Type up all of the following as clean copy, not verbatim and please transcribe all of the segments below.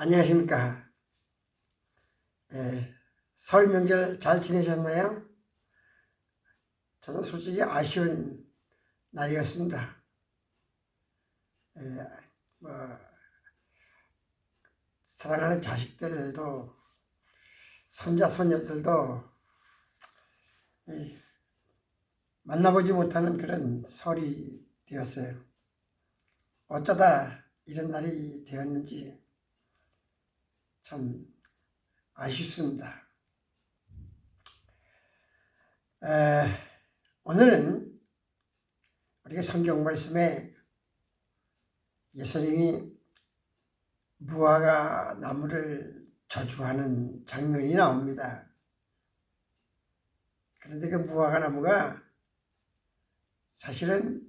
안녕하십니까. 설 명절 잘 지내셨나요? 저는 솔직히 아쉬운 날이었습니다. 뭐, 사랑하는 자식들도 손자 손녀들도 만나보지 못하는 그런 설이 되었어요. 어쩌다 이런 날이 되었는지 참 아쉽습니다. 오늘은 우리가 성경 말씀에 예수님이 무화과 나무를 저주하는 장면이 나옵니다. 그런데 그 무화과 나무가 사실은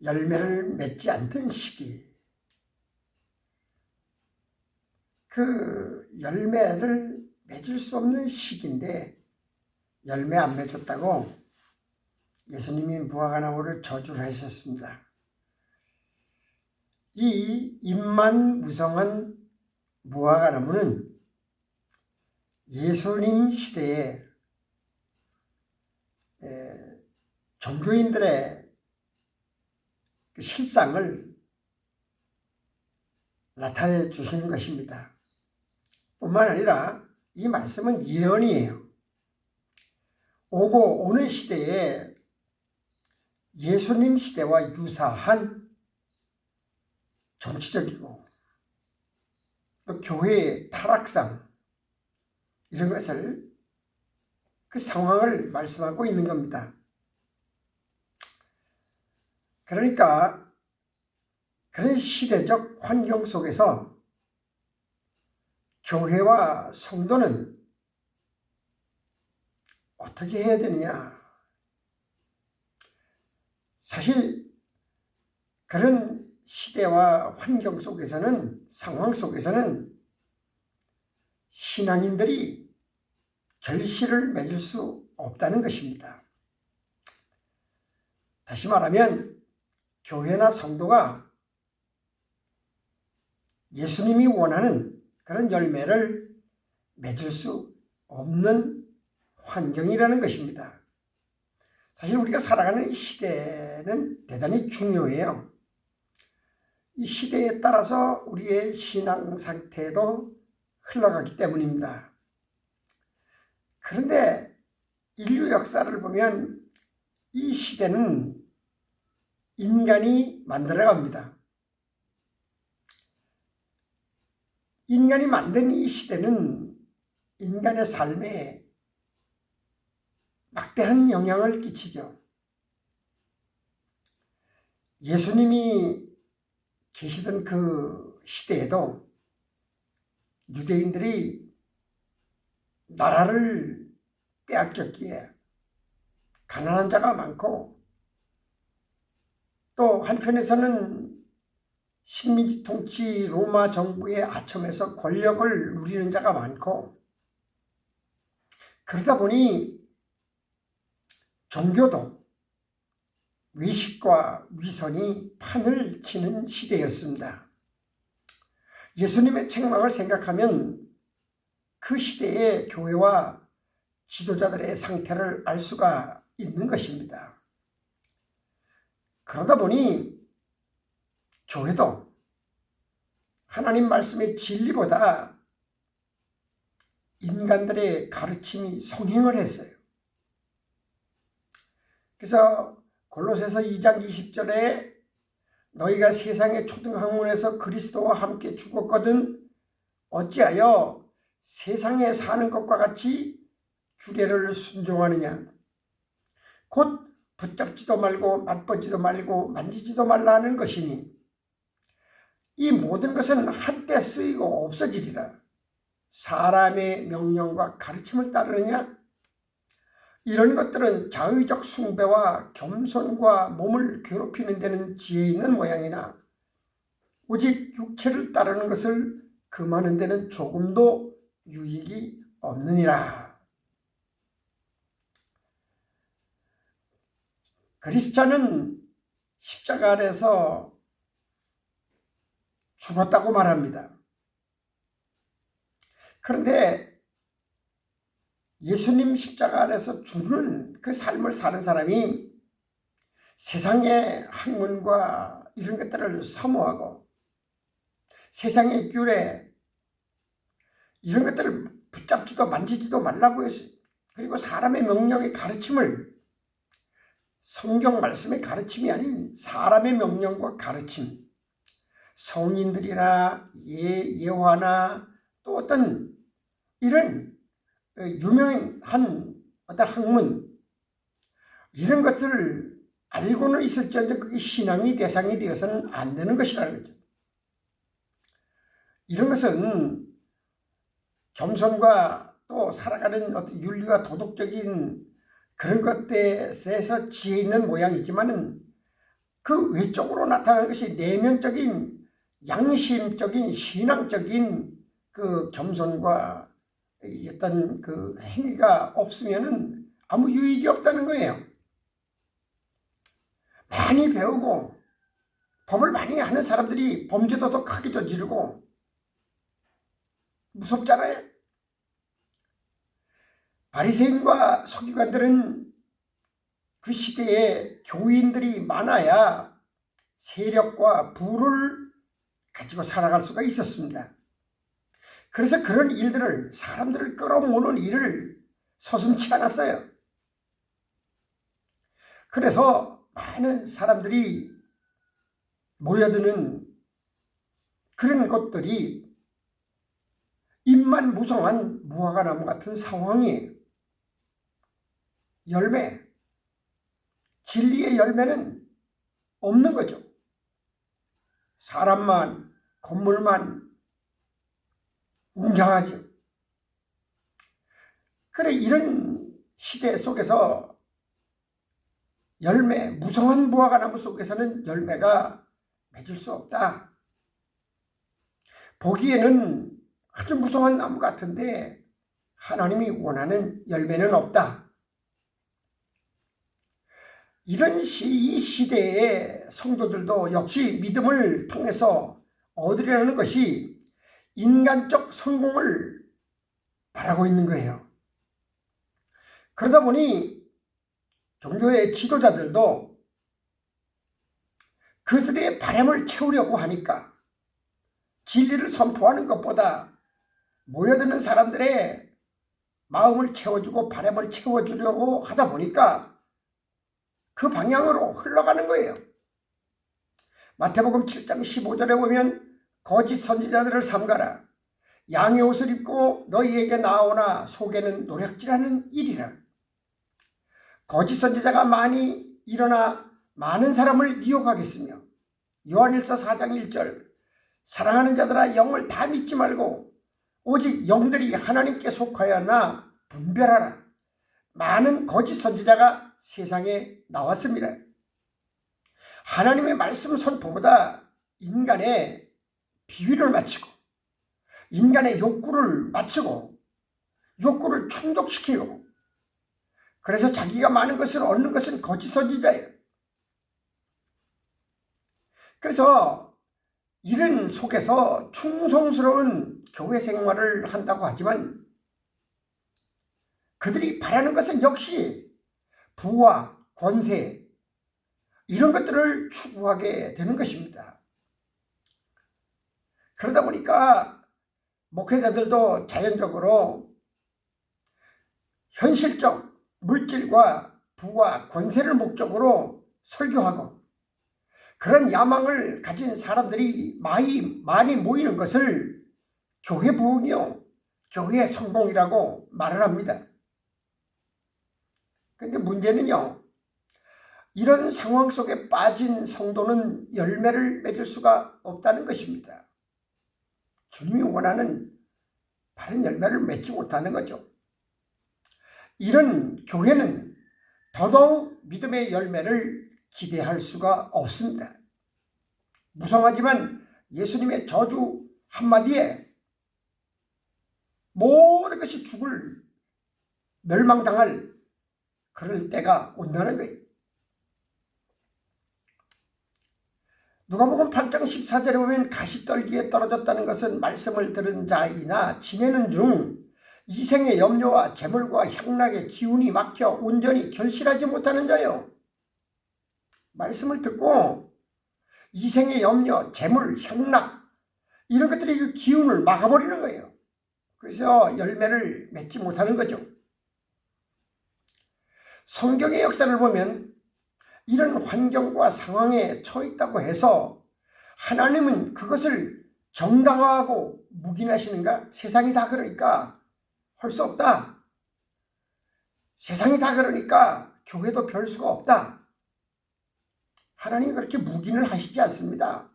열매를 맺지 않던 시기, 그 열매를 맺을 수 없는 시기인데 열매 안 맺었다고 예수님이 무화과 나무를 저주를 하셨습니다. 이 잎만 무성한 무화과 나무는 예수님 시대에 종교인들의 그 실상을 나타내 주시는 것입니다. 뿐만 아니라 이 말씀은 예언이에요. 오고 오는 시대에 예수님 시대와 유사한 정치적이고 또 교회의 타락상, 이런 것을, 그 상황을 말씀하고 있는 겁니다. 그러니까 그런 시대적 환경 속에서 교회와 성도는 어떻게 해야 되느냐. 사실 그런 시대와 환경 속에서는, 상황 속에서는 신앙인들이 결실을 맺을 수 없다는 것입니다. 다시 말하면 교회나 성도가 예수님이 원하는 그런 열매를 맺을 수 없는 환경이라는 것입니다. 사실 우리가 살아가는 이 시대는 대단히 중요해요. 이 시대에 따라서 우리의 신앙 상태도 흘러가기 때문입니다. 그런데 인류 역사를 보면 이 시대는 인간이 만들어갑니다. 인간이 만든 이 시대는 인간의 삶에 막대한 영향을 끼치죠. 예수님이 계시던 그 시대에도 유대인들이 나라를 빼앗겼기에 가난한 자가 많고, 또 한편에서는 식민지 통치 로마 정부의 아첨에서 권력을 누리는 자가 많고, 그러다 보니 종교도 외식과 위선이 판을 치는 시대였습니다. 예수님의 책망을 생각하면 그 시대의 교회와 지도자들의 상태를 알 수가 있는 것입니다. 그러다 보니 교회도 하나님 말씀의 진리보다 인간들의 가르침이 성행을 했어요. 그래서 골로새서 2장 20절에 너희가 세상의 초등학문에서 그리스도와 함께 죽었거든 어찌하여 세상에 사는 것과 같이 규례를 순종하느냐. 곧 붙잡지도 말고 맛보지도 말고 만지지도 말라 하는 것이니 이 모든 것은 한때 쓰이고 없어지리라. 사람의 명령과 가르침을 따르느냐? 이런 것들은 자의적 숭배와 겸손과 몸을 괴롭히는 데는 지혜 있는 모양이나 오직 육체를 따르는 것을 금하는 데는 조금도 유익이 없느니라. 그리스도는 십자가 아래서 죽었다고 말합니다. 그런데 예수님 십자가 안에서 주는 그 삶을 사는 사람이 세상의 학문과 이런 것들을 사모하고 세상의 규례 이런 것들을 붙잡지도 만지지도 말라고 했어요. 그리고 사람의 명령의 가르침을 성경 말씀의 가르침이 아닌 사람의 명령과 가르침, 성인들이나 예화나 또 어떤 이런 유명한 어떤 학문 이런 것들을 알고는 있을지언정 그게 신앙의 대상이 되어서는 안 되는 것이라는 거죠. 이런 것은 겸손과 또 살아가는 어떤 윤리와 도덕적인 그런 것들에서 지혜 있는 모양이지만은 그 외적으로 나타나는 것이 내면적인 양심적인 신앙적인 그 겸손과 어떤 그 행위가 없으면은 아무 유익이 없다는 거예요. 많이 배우고 법을 많이 하는 사람들이 범죄도 더 크게 저지르고 무섭잖아요. 바리새인과 서기관들은 그 시대에 교인들이 많아야 세력과 부를 가지고 살아갈 수가 있었습니다. 그래서 그런 일들을 사람들을 끌어모으는 일을 서슴지 않았어요. 그래서 많은 사람들이 모여드는 그런 것들이 잎만 무성한 무화과나무 같은 상황이에요. 열매, 진리의 열매는 없는 거죠. 사람만, 건물만 웅장하죠. 그래, 이런 시대 속에서 열매, 무성한 무화과나무 속에서는 열매가 맺을 수 없다. 보기에는 아주 무성한 나무 같은데 하나님이 원하는 열매는 없다. 이런 이 시대의 성도들도 역시 믿음을 통해서 얻으려는 것이 인간적 성공을 바라고 있는 거예요. 그러다 보니 종교의 지도자들도 그들의 바람을 채우려고 하니까 진리를 선포하는 것보다 모여드는 사람들의 마음을 채워주고 바람을 채워주려고 하다 보니까 그 방향으로 흘러가는 거예요. 마태복음 7장 15절에 보면 거짓 선지자들을 삼가라. 양의 옷을 입고 너희에게 나오나 속에는 노략질하는 일이라. 거짓 선지자가 많이 일어나 많은 사람을 미혹하겠으며 요한일서 4장 1절 사랑하는 자들아 영을 다 믿지 말고 오직 영들이 하나님께 속하여나 분별하라. 많은 거짓 선지자가 세상에 나왔습니다. 하나님의 말씀 선포보다 인간의 비위를 맞추고 인간의 욕구를 맞추고 욕구를 충족시키고 그래서 자기가 많은 것을 얻는 것은 거짓 선지자예요. 그래서 이런 속에서 충성스러운 교회 생활을 한다고 하지만 그들이 바라는 것은 역시 부와 권세 이런 것들을 추구하게 되는 것입니다. 그러다 보니까 목회자들도 자연적으로 현실적 물질과 부와 권세를 목적으로 설교하고 그런 야망을 가진 사람들이 많이 모이는 것을 교회 부흥이요, 교회 성공이라고 말을 합니다. 그런데 문제는요, 이런 상황 속에 빠진 성도는 열매를 맺을 수가 없다는 것입니다. 주님이 원하는 바른 열매를 맺지 못하는 거죠. 이런 교회는 더더욱 믿음의 열매를 기대할 수가 없습니다. 무성하지만 예수님의 저주 한마디에 모든 것이 멸망당할 그럴 때가 온다는 거예요. 누가복음 8장 14절에 보면 가시떨기에 떨어졌다는 것은 말씀을 들은 자이나 지내는 중 이생의 염려와 재물과 향락의 기운이 막혀 온전히 결실하지 못하는 자요. 말씀을 듣고 이생의 염려, 재물, 향락 이런 것들이 그 기운을 막아버리는 거예요. 그래서 열매를 맺지 못하는 거죠. 성경의 역사를 보면 이런 환경과 상황에 처했다고 해서 하나님은 그것을 정당화하고 묵인하시는가? 세상이 다 그러니까 할 수 없다. 세상이 다 그러니까 교회도 별 수가 없다. 하나님이 그렇게 묵인을 하시지 않습니다.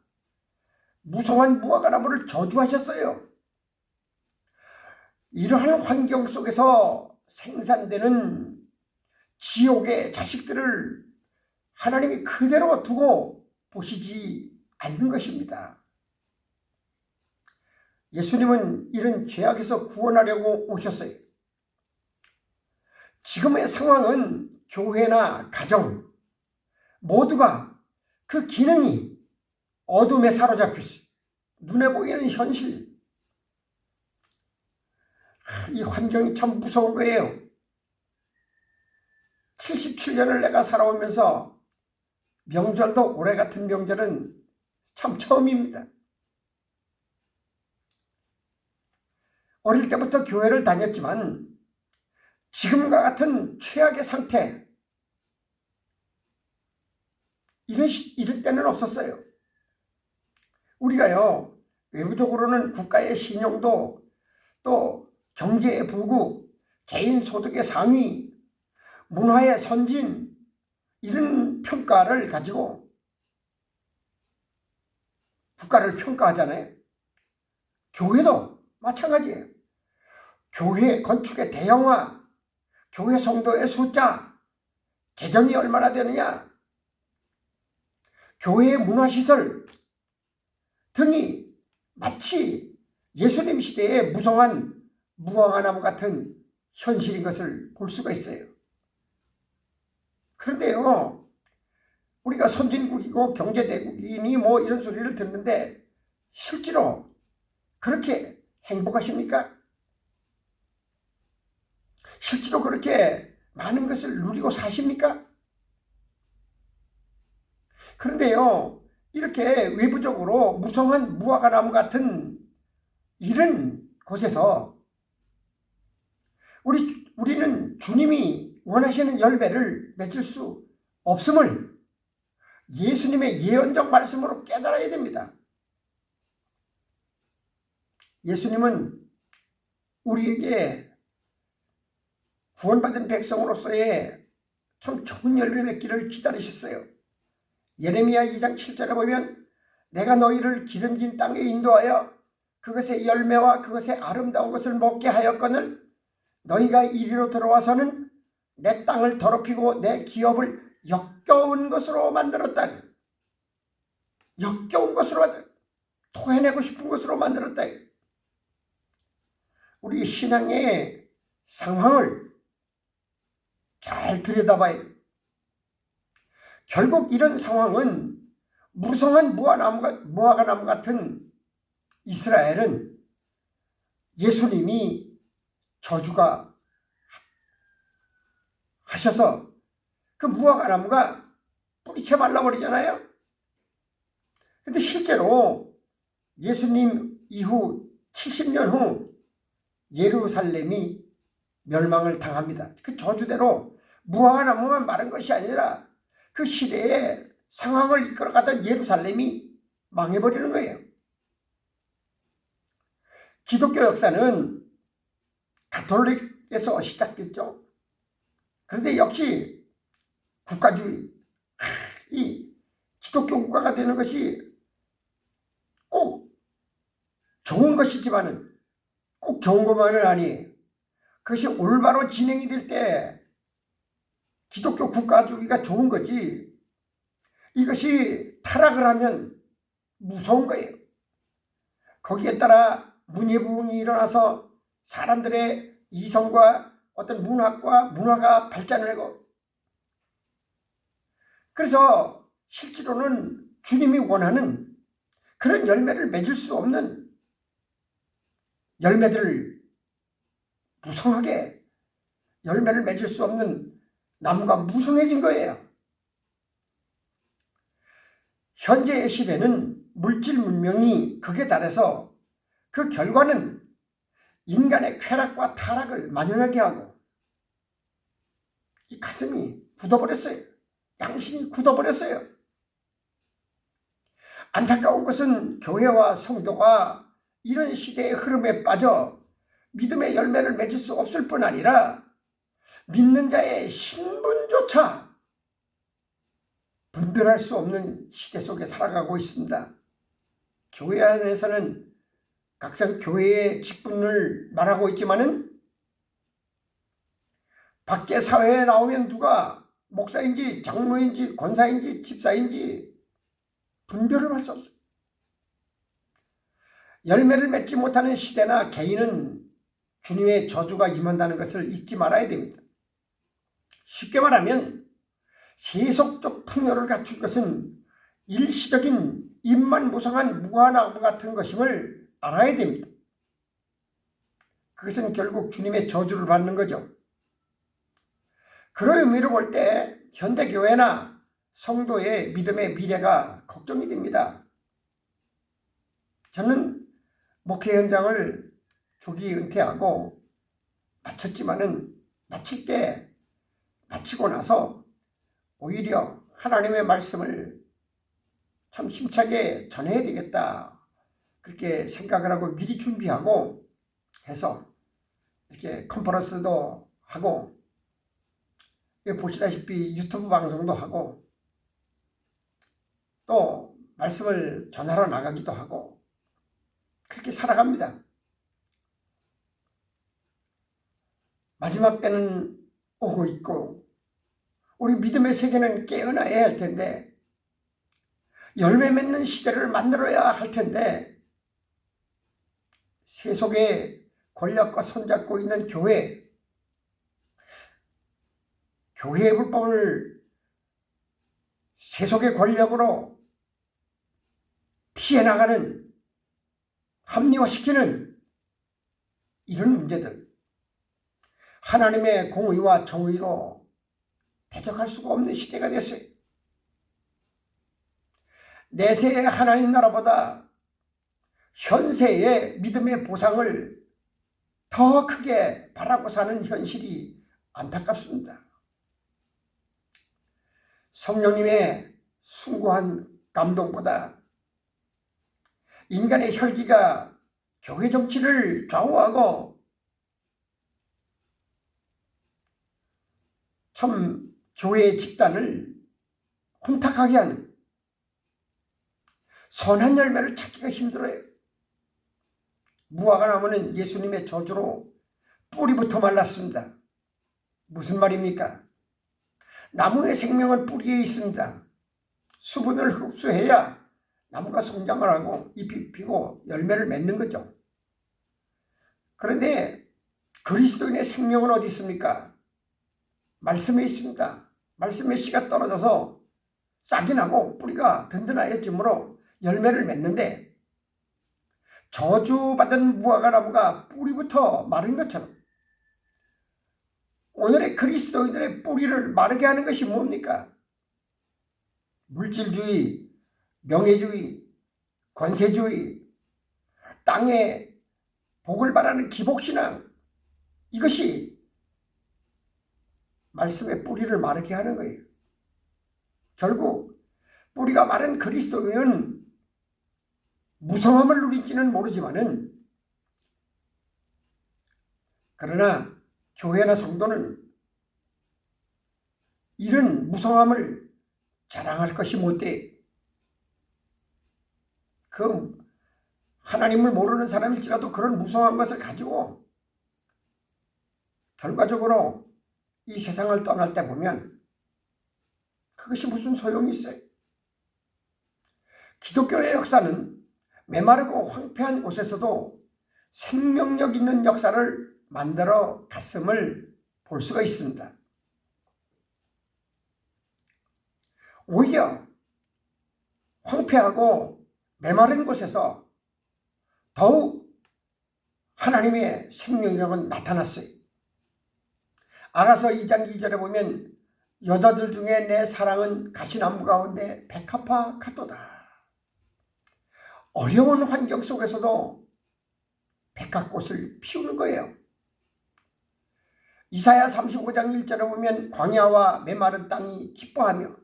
무성한 무화과 나무를 저주하셨어요. 이러한 환경 속에서 생산되는 지옥의 자식들을 하나님이 그대로 두고 보시지 않는 것입니다. 예수님은 이런 죄악에서 구원하려고 오셨어요. 지금의 상황은 교회나 가정 모두가 그 기능이 어둠에 사로잡혀 있어요. 눈에 보이는 현실. 이 환경이 참 무서운 거예요. 77년을 내가 살아오면서 명절도 올해 같은 명절은 참 처음입니다. 어릴 때부터 교회를 다녔지만 지금과 같은 최악의 상태 이럴 때는 없었어요. 우리가요 외부적으로는 국가의 신용도 또 경제의 부국, 개인 소득의 상위, 문화의 선진 이런 평가를 가지고 국가를 평가하잖아요. 교회도 마찬가지예요. 교회 건축의 대형화, 교회 성도의 숫자, 재정이 얼마나 되느냐, 교회의 문화시설 등이 마치 예수님 시대의 무성한 무화과 나무 같은 현실인 것을 볼 수가 있어요. 그런데요, 우리가 선진국이고 경제대국이니 뭐 이런 소리를 듣는데 실제로 그렇게 행복하십니까? 실제로 그렇게 많은 것을 누리고 사십니까? 그런데요, 이렇게 외부적으로 무성한 무화과 나무 같은 이런 곳에서 우리는 주님이 원하시는 열매를 맺을 수 없음을 예수님의 예언적 말씀으로 깨달아야 됩니다. 예수님은 우리에게 구원받은 백성으로서의 참 좋은 열매 맺기를 기다리셨어요. 예레미야 2장 7절에 보면 내가 너희를 기름진 땅에 인도하여 그것의 열매와 그것의 아름다운 것을 먹게 하였거늘 너희가 이리로 들어와서는 내 땅을 더럽히고 내 기업을 역겨운 것으로 만들었다니. 역겨운 것으로 토해내고 싶은 것으로 만들었다. 우리 신앙의 상황을 잘 들여다봐야 돼. 결국 이런 상황은 무성한 무화과 나무 같은 이스라엘은 예수님이 저주가 하셔서 그 무화과 나무가 뿌리채 말라버리잖아요. 근데 실제로 예수님 이후 70년 후 예루살렘이 멸망을 당합니다. 그 저주대로 무화과 나무만 마른 것이 아니라 그 시대의 상황을 이끌어가던 예루살렘이 망해버리는 거예요. 기독교 역사는 가톨릭에서 시작됐죠. 그런데 역시 국가주의, 이 기독교 국가가 되는 것이 꼭 좋은 것이지만은 꼭 좋은 것만은 아니에요. 그것이 올바로 진행이 될 때 기독교 국가주의가 좋은 거지, 이것이 타락을 하면 무서운 거예요. 거기에 따라 문예부흥이 일어나서 사람들의 이성과 어떤 문화가 발전을 하고, 그래서 실제로는 주님이 원하는 그런 열매를 맺을 수 없는 열매들을 무성하게 열매를 맺을 수 없는 나무가 무성해진 거예요. 현재의 시대는 물질 문명이 극에 달해서 그 결과는 인간의 쾌락과 타락을 만연하게 하고 이 가슴이 굳어버렸어요. 양심이 굳어버렸어요. 안타까운 것은 교회와 성도가 이런 시대의 흐름에 빠져 믿음의 열매를 맺을 수 없을 뿐 아니라 믿는 자의 신분조차 분별할 수 없는 시대 속에 살아가고 있습니다. 교회 안에서는 각성 교회의 직분을 말하고 있지만은 밖에 사회에 나오면 누가 목사인지 장로인지 권사인지 집사인지 분별을 할 수 없어요. 열매를 맺지 못하는 시대나 개인은 주님의 저주가 임한다는 것을 잊지 말아야 됩니다. 쉽게 말하면 세속적 풍요를 갖춘 것은 일시적인 입만 무성한 무화나무 같은 것임을 알아야 됩니다. 그것은 결국 주님의 저주를 받는 거죠. 그런 의미로 볼 때 현대교회나 성도의 믿음의 미래가 걱정이 됩니다. 저는 목회 현장을 조기 은퇴하고 마쳤지만은 마치고 나서 오히려 하나님의 말씀을 참 힘차게 전해야 되겠다. 그렇게 생각을 하고 미리 준비하고 해서 이렇게 컨퍼런스도 하고 보시다시피 유튜브 방송도 하고 또 말씀을 전하러 나가기도 하고 그렇게 살아갑니다. 마지막 때는 오고 있고 우리 믿음의 세계는 깨어나야 할 텐데 열매 맺는 시대를 만들어야 할 텐데 세속의 권력과 손잡고 있는 교회의 불법을 세속의 권력으로 피해나가는 합리화시키는 이런 문제들 하나님의 공의와 정의로 대적할 수가 없는 시대가 됐어요. 내세의 하나님 나라보다 현세의 믿음의 보상을 더 크게 바라고 사는 현실이 안타깝습니다. 성령님의 숭고한 감동보다 인간의 혈기가 교회 정치를 좌우하고 참 교회의 집단을 혼탁하게 하는 선한 열매를 찾기가 힘들어요. 무화과 나무는 예수님의 저주로 뿌리부터 말랐습니다. 무슨 말입니까? 나무의 생명은 뿌리에 있습니다. 수분을 흡수해야 나무가 성장을 하고 잎이 피고 열매를 맺는 거죠. 그런데 그리스도인의 생명은 어디 있습니까? 말씀에 있습니다. 말씀의 씨가 떨어져서 싹이 나고 뿌리가 든든하여지므로 열매를 맺는데 저주받은 무화과 나무가 뿌리부터 마른 것처럼 오늘의 그리스도인들의 뿌리를 마르게 하는 것이 뭡니까? 물질주의, 명예주의, 권세주의, 땅에 복을 바라는 기복신앙 이것이 말씀의 뿌리를 마르게 하는 거예요. 결국 뿌리가 마른 그리스도인은 무성함을 누릴지는 모르지만은 그러나 교회나 성도는 이런 무성함을 자랑할 것이 못돼. 그 하나님을 모르는 사람일지라도 그런 무성한 것을 가지고 결과적으로 이 세상을 떠날 때 보면 그것이 무슨 소용이 있어요? 기독교의 역사는 메마르고 황폐한 곳에서도 생명력 있는 역사를 만들어 갔음을 볼 수가 있습니다. 오히려 황폐하고 메마른 곳에서 더욱 하나님의 생명력은 나타났어요. 아가서 2장 2절에 보면 여자들 중에 내 사랑은 가시나무 가운데 백합화 같도다. 어려운 환경 속에서도 백합꽃을 피우는 거예요. 이사야 35장 1절에 보면 광야와 메마른 땅이 기뻐하며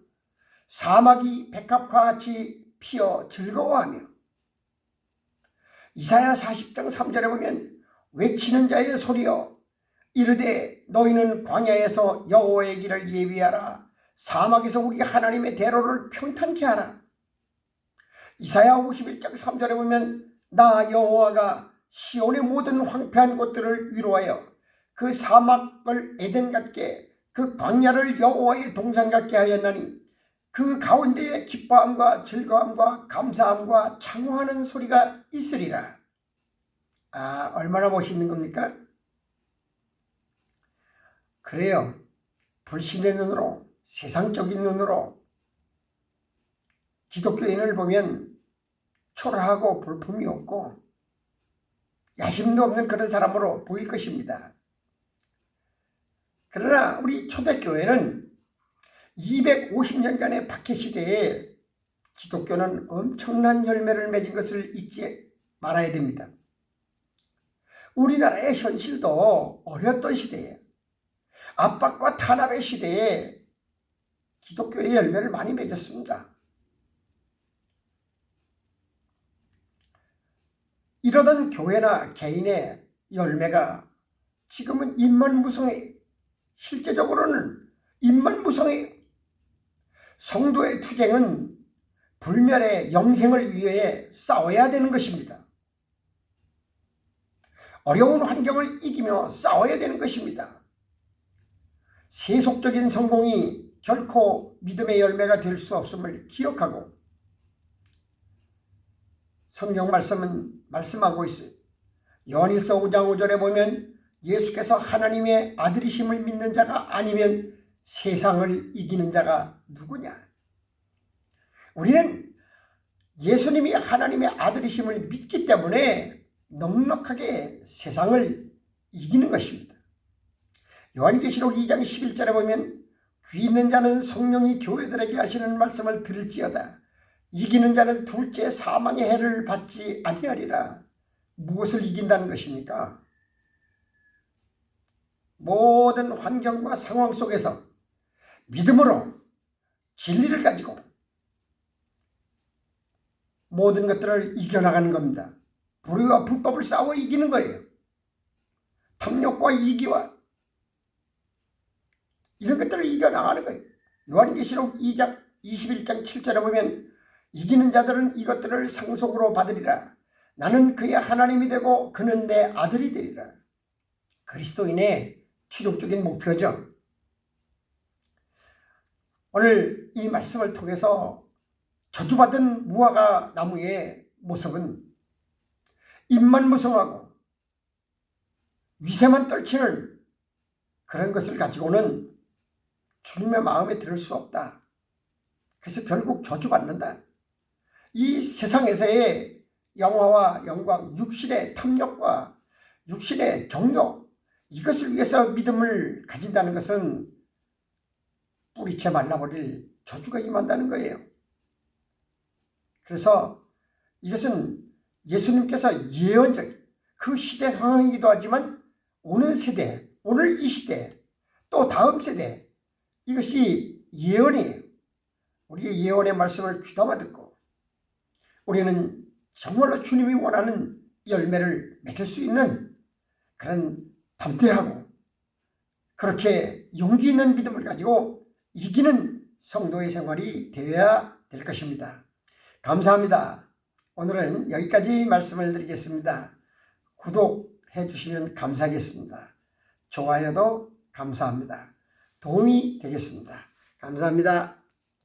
사막이 백합과 같이 피어 즐거워하며, 이사야 40장 3절에 보면 외치는 자의 소리여 이르되 너희는 광야에서 여호와의 길을 예비하라. 사막에서 우리 하나님의 대로를 평탄케 하라. 이사야 51장 3절에 보면 나 여호와가 시온의 모든 황폐한 곳들을 위로하여 그 사막을 에덴 같게 그 광야를 여호와의 동산 같게 하였나니 그 가운데에 기뻐함과 즐거움과 감사함과 창호하는 소리가 있으리라. 얼마나 멋있는 겁니까? 그래요. 불신의 눈으로, 세상적인 눈으로 기독교인을 보면 초라하고 볼품이 없고 야심도 없는 그런 사람으로 보일 것입니다. 그러나 우리 초대교회는 250년간의 박해시대에 기독교는 엄청난 열매를 맺은 것을 잊지 말아야 됩니다. 우리나라의 현실도 어려웠던 시대에, 압박과 탄압의 시대에 기독교의 열매를 많이 맺었습니다. 이러던 교회나 개인의 열매가 지금은 인만무성해요. 실제적으로는 인만무성해요. 성도의 투쟁은 불멸의 영생을 위해 싸워야 되는 것입니다. 어려운 환경을 이기며 싸워야 되는 것입니다. 세속적인 성공이 결코 믿음의 열매가 될 수 없음을 기억하고, 성경 말씀은 말씀하고 있어요. 요한일서 5장 5절에 보면 예수께서 하나님의 아들이심을 믿는 자가 아니면 세상을 이기는 자가 누구냐? 우리는 예수님이 하나님의 아들이심을 믿기 때문에 넉넉하게 세상을 이기는 것입니다. 요한계시록 2장 11절에 보면 귀 있는 자는 성령이 교회들에게 하시는 말씀을 들을지어다. 이기는 자는 둘째 사망의 해를 받지 아니하리라. 무엇을 이긴다는 것입니까? 모든 환경과 상황 속에서 믿음으로 진리를 가지고 모든 것들을 이겨나가는 겁니다. 불의와 불법을 싸워 이기는 거예요. 탐욕과 이기와 이런 것들을 이겨나가는 거예요. 요한계시록 2장 21장 7절에 보면 이기는 자들은 이것들을 상속으로 받으리라. 나는 그의 하나님이 되고 그는 내 아들이 되리라. 그리스도인의 최종적인 목표죠. 오늘 이 말씀을 통해서 저주받은 무화과 나무의 모습은 입만 무성하고 위세만 떨치는 그런 것을 가지고는 주님의 마음에 들을 수 없다. 그래서 결국 저주받는다. 이 세상에서의 영화와 영광, 육신의 탐욕과 육신의 정욕, 이것을 위해서 믿음을 가진다는 것은 뿌리채 말라버릴 저주가 임한다는 거예요. 그래서 이것은 예수님께서 예언적 그 시대 상황이기도 하지만 오는 세대, 오늘 이 시대, 또 다음 세대, 이것이 예언이에요. 우리의 예언의 말씀을 귀담아 듣고 우리는 정말로 주님이 원하는 열매를 맺을 수 있는 그런 담대하고 그렇게 용기 있는 믿음을 가지고 이기는 성도의 생활이 되어야 될 것입니다. 감사합니다. 오늘은 여기까지 말씀을 드리겠습니다. 구독해 주시면 감사하겠습니다. 좋아요도 감사합니다. 도움이 되겠습니다. 감사합니다.